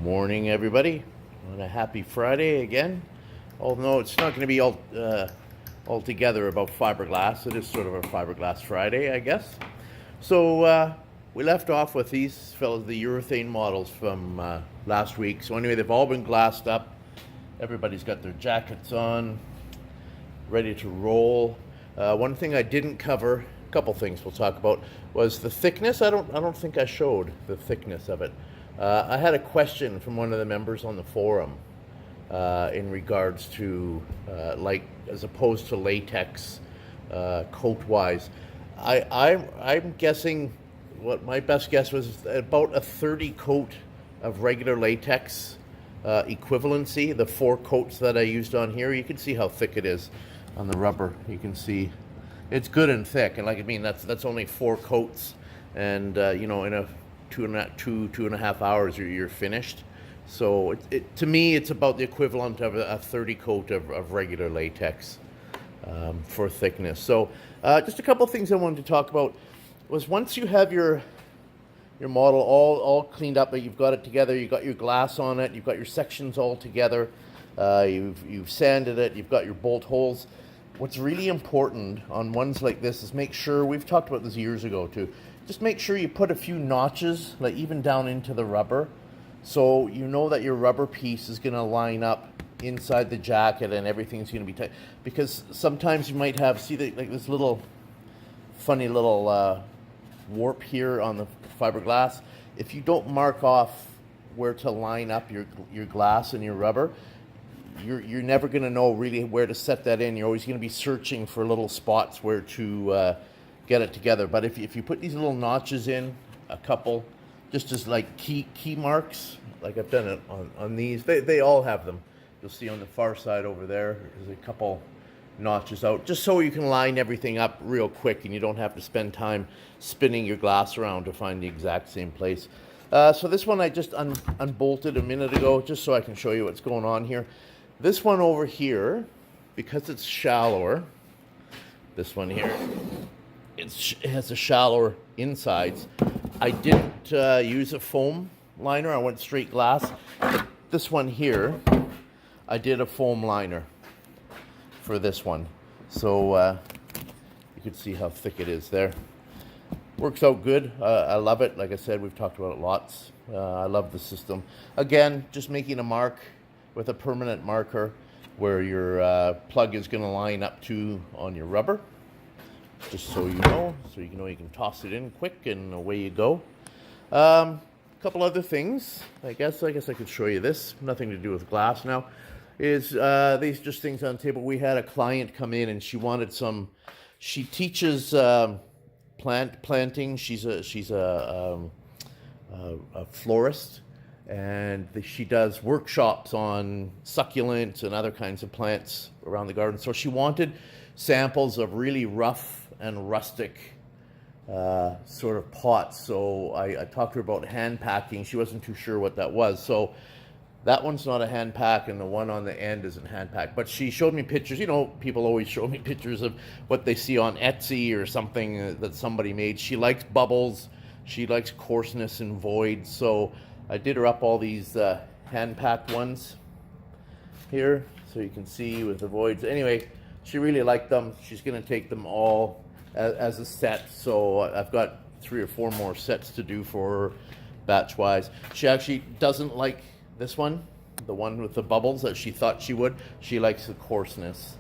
Morning, everybody, on a happy Friday again. Although it's not going to be all together about fiberglass. It is sort of a fiberglass Friday, I guess. So we left off with these fellas, the urethane models from last week. So anyway, they've all been glassed up. Everybody's got their jackets on, ready to roll. One thing I didn't cover, a couple things we'll talk about, was the thickness. I don't think I showed the thickness of it. I had a question from one of the members on the forum in regards to like as opposed to latex coat-wise. I'm guessing, what my best guess was about a 30 coat of regular latex equivalency. The 4 coats that I used on here, you can see how thick it is on the rubber. You can see it's good and thick, and that's only 4 coats, and you know, in a two and a half hours you're finished. So to me it's about the equivalent of a 30 coat of regular latex for thickness. So just a couple things I wanted to talk about was, once you have your model all cleaned up, but you've got it together, you've got your glass on it, you've got your sections all together, you've sanded it, you've got your bolt holes. What's really important on ones like this is make sure, we've talked about this years ago too, just make sure you put a few notches, like even down into the rubber, so you know that your rubber piece is going to line up inside the jacket and everything's going to be tight. Because sometimes you might have, see, like this little funny little warp here on the fiberglass. If you don't mark off where to line up your glass and your rubber, you're never going to know really where to set that in. You're always going to be searching for little spots where to get it together. But if you put these little notches in, a couple, just as like key marks, like I've done it on these, they all have them. You'll see on the far side over there, there's a couple notches out, just so you can line everything up real quick and you don't have to spend time spinning your glass around to find the exact same place. So this one I just unbolted a minute ago, just so I can show you what's going on here. This one over here, because it's shallower, this one here, it has a shallower insides. I didn't use a foam liner, I went straight glass. This one here, I did a foam liner for this one. So you can see how thick it is there. Works out good. I love it. Like I said, we've talked about it lots. I love the system. Again, just making a mark with a permanent marker where your plug is going to line up to on your rubber, just so you know you can toss it in quick and away you go. A couple other things, I guess I could show you this, nothing to do with glass now, is these just things on the table. We had a client come in and she wanted some, she teaches planting. She's a florist, and she does workshops on succulents and other kinds of plants around the garden. So she wanted samples of really rough and rustic sort of pots. So I talked to her about hand packing. She wasn't too sure what that was. So that one's not a hand pack, and the one on the end isn't hand packed. But she showed me pictures. You know, people always show me pictures of what they see on Etsy or something that somebody made. She likes bubbles. She likes coarseness and void. So I did her up all these hand packed ones here, so you can see with the voids. Anyway, she really liked them. She's going to take them all as a set. So I've got 3 or 4 more sets to do for her, batch wise. She actually doesn't like this one, the one with the bubbles, that she thought she would. She likes the coarseness.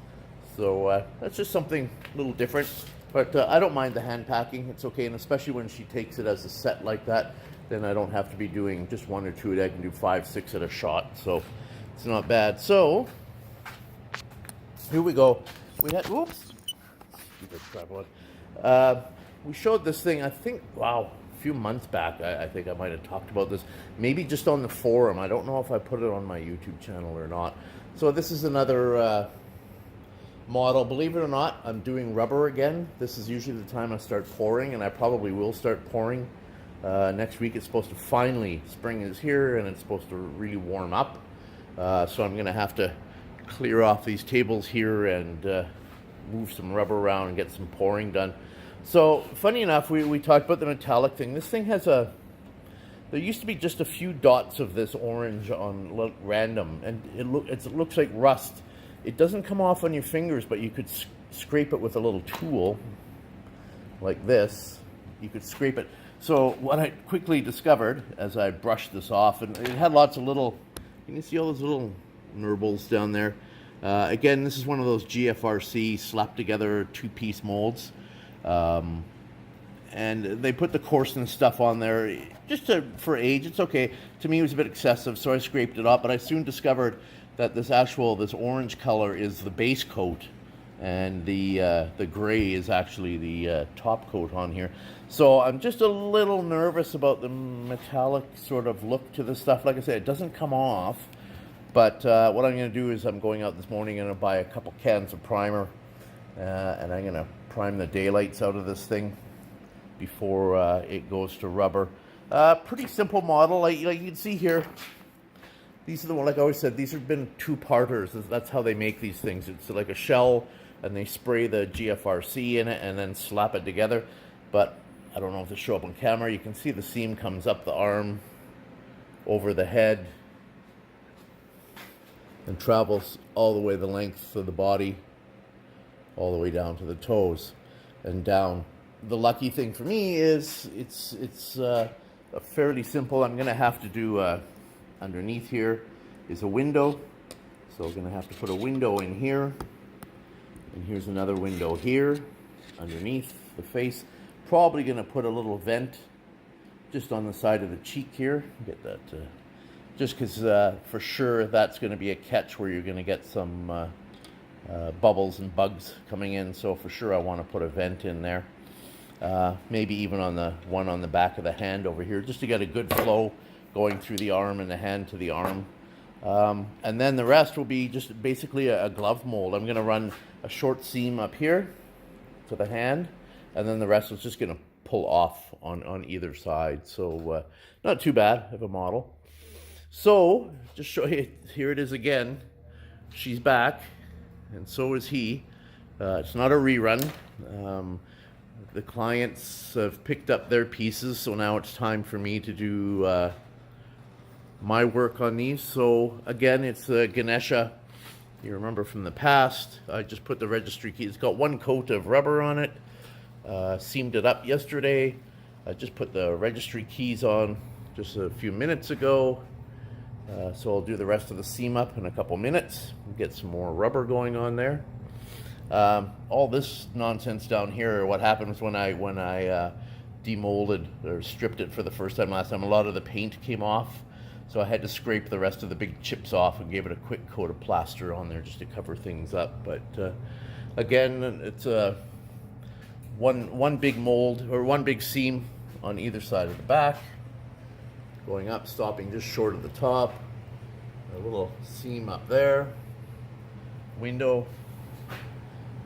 So that's just something a little different. But I don't mind the hand packing. It's okay, and especially when she takes it as a set like that, then I don't have to be doing just 1 or 2. I can do 5, 6 at a shot. So it's not bad. So here we go. We had, whoops, stupid tripod. We showed this thing, I think, wow, a few months back. I think I might have talked about this, maybe just on the forum. I don't know if I put it on my YouTube channel or not. So this is another model. Believe it or not, I'm doing rubber again. This is usually the time I start pouring, and I probably will start pouring next week. It's supposed to finally, spring is here, and it's supposed to really warm up. So I'm going to have to clear off these tables here and move some rubber around and get some pouring done. So funny enough, we talked about the metallic thing. This thing has a there used to be just a few dots of this orange on random, and it looks like rust. It doesn't come off on your fingers, but you could scrape it with a little tool like this. You could scrape it. So what I quickly discovered as I brushed this off, and it had lots of little, you can see all those little nurbles down there. Again, this is one of those GFRC slapped together two-piece molds. And they put the coarseness stuff on there just for age. It's okay. To me, it was a bit excessive, so I scraped it off. But I soon discovered that this orange color is the base coat, and the gray is actually the top coat on here. So I'm just a little nervous about the metallic sort of look to this stuff. Like I said, it doesn't come off. But what I'm going to do is I'm going out this morning and I'm going to buy a couple cans of primer, and I'm going to prime the daylights out of this thing before it goes to rubber. Pretty simple model. Like you can see here, these are the one, like I always said, these have been two-parters. That's how they make these things. It's like a shell, and they spray the GFRC in it and then slap it together. But I don't know if they show up on camera. You can see the seam comes up the arm, over the head, and travels all the way the length of the body, all the way down to the toes and down. The lucky thing for me is it's a fairly simple. I'm going to have to do underneath here is a window, so I'm going to have to put a window in here, and here's another window here underneath the face. Probably going to put a little vent just on the side of the cheek here. Get that just because for sure that's going to be a catch where you're going to get some bubbles and bugs coming in. So for sure I want to put a vent in there. Maybe even on the one on the back of the hand over here, just to get a good flow going through the arm and the hand to the arm. And then the rest will be just basically a glove mold. I'm going to run a short seam up here to the hand, and then the rest is just going to pull off on either side. So not too bad of a model. So just show you, here it is again. She's back, and so is he. It's not a rerun. The clients have picked up their pieces, so now it's time for me to do my work on these. So again, it's the Ganesha. You remember from the past, I just put the registry key. It's got one coat of rubber on it. Seamed it up yesterday. I just put the registry keys on just a few minutes ago. So I'll do the rest of the seam up in a couple minutes. Get some more rubber going on there. All this nonsense down here, what happens when I demolded or stripped it for the first time last time, a lot of the paint came off, so I had to scrape the rest of the big chips off and gave it a quick coat of plaster on there just to cover things up. But again, it's one big mold, or one big seam on either side of the back, going up, stopping just short of the top, a little seam up there, window,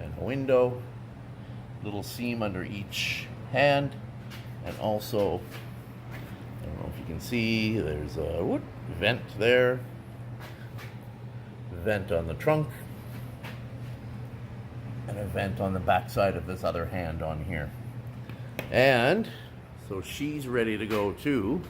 and a window, little seam under each hand, and also, I don't know if you can see, there's a vent there, vent on the trunk, and a vent on the back side of this other hand on here. And so she's ready to go too.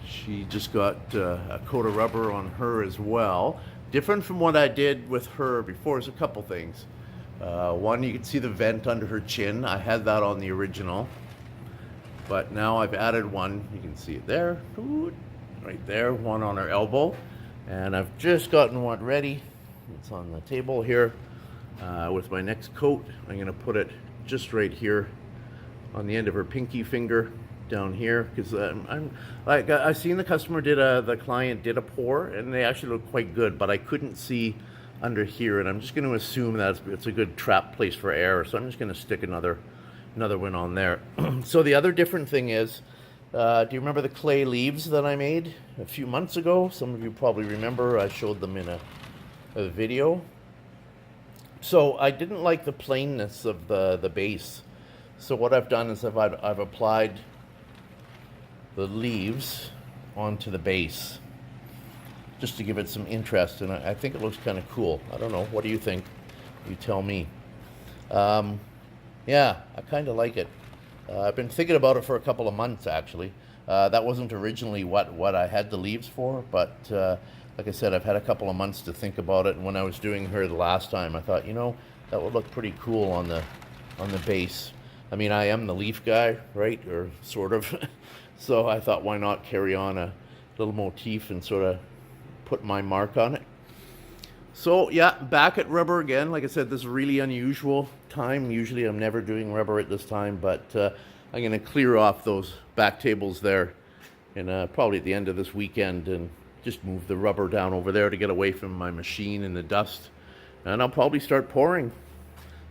She just got a coat of rubber on her as well. Different from what I did with her before is a couple things. One, you can see the vent under her chin. I had that on the original, but now I've added one. You can see it there, right there, one on her elbow. And I've just gotten one ready. It's on the table here. With my next coat, I'm gonna put it just right here on the end of her pinky finger down here, because I seen the customer the client did a pour, and they actually look quite good, but I couldn't see under here, and I'm just going to assume that it's a good trap place for air, so I'm just going to stick another one on there. So the other different thing is, do you remember the clay leaves that I made a few months ago? Some of you probably remember. I showed them in a video. So I didn't like the plainness of the base, so what I've done is I've applied the leaves onto the base just to give it some interest, and I think it looks kind of cool. I don't know, what do you think? You tell me. Yeah, I kind of like it. I've been thinking about it for a couple of months actually. That wasn't originally what I had the leaves for, but like I said, I've had a couple of months to think about it. And when I was doing her the last time, I thought, that would look pretty cool on the base. I mean, I am the leaf guy, right? Or sort of. So I thought, why not carry on a little motif and sort of put my mark on it. So yeah, back at rubber again. Like I said, this is a really unusual time. Usually I'm never doing rubber at this time, but I'm going to clear off those back tables there and probably at the end of this weekend and just move the rubber down over there to get away from my machine and the dust. And I'll probably start pouring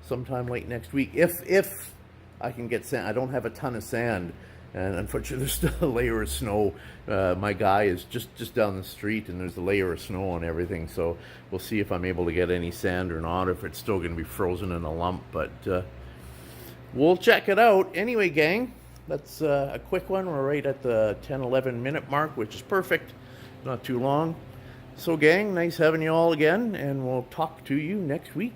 sometime late next week if I can get sand. I don't have a ton of sand, and unfortunately there's still a layer of snow. My guy is just down the street and there's a layer of snow on everything, so we'll see if I'm able to get any sand or not, if it's still going to be frozen in a lump, but we'll check it out. Anyway, gang, that's a quick one. We're right at the 10-11 minute mark, which is perfect, not too long. So gang, nice having you all again, and we'll talk to you next week.